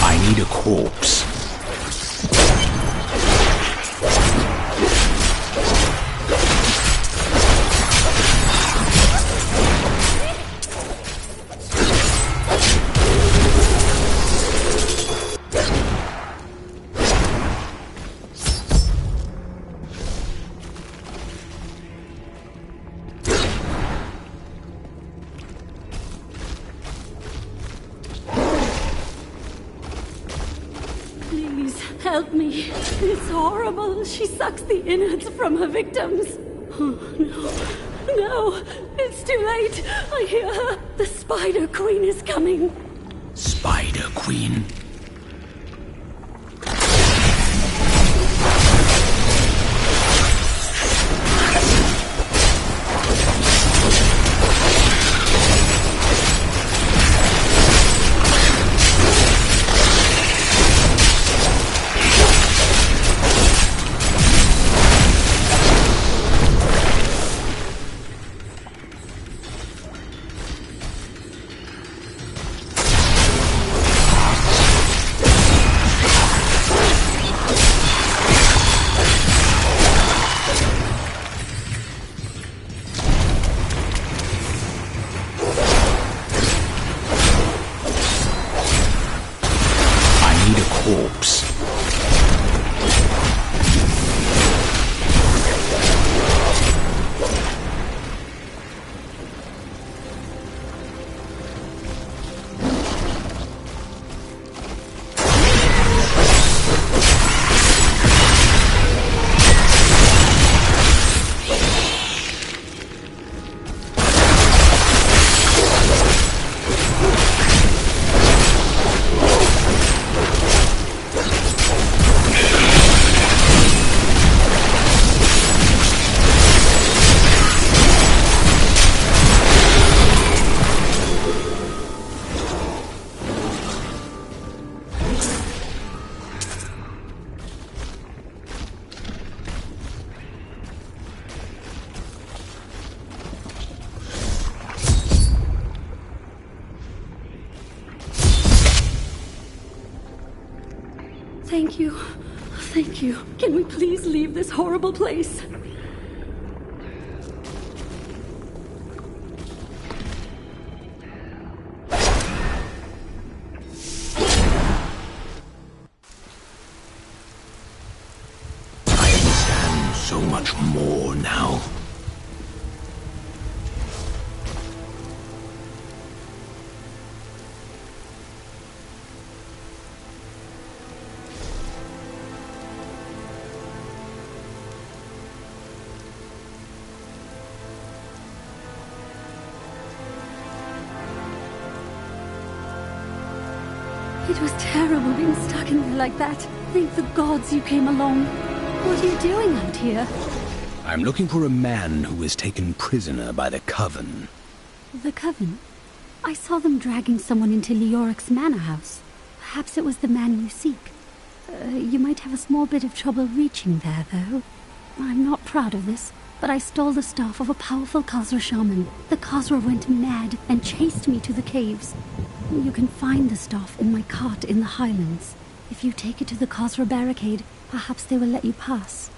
I need a corpse. Help me. It's horrible. She sucks the innards from her victims. Oh, no. No. It's too late. I hear her. The Spider Queen is coming. Spider Queen? Corpse. Thank you. Thank you. Can we please leave this horrible place? I understand so much more now. It was terrible being stuck in there like that. Thank the gods you came along. What are you doing out here? I'm looking for a man who was taken prisoner by the Coven. The Coven? I saw them dragging someone into Leoric's manor house. Perhaps it was the man you seek. You might have a small bit of trouble reaching there, though. I'm not proud of this, but I stole the staff of a powerful Khazra shaman. The Khazra went mad and chased me to the caves. You can find the staff in my cart in the highlands. If you take it to the Khosra barricade, perhaps they will let you pass.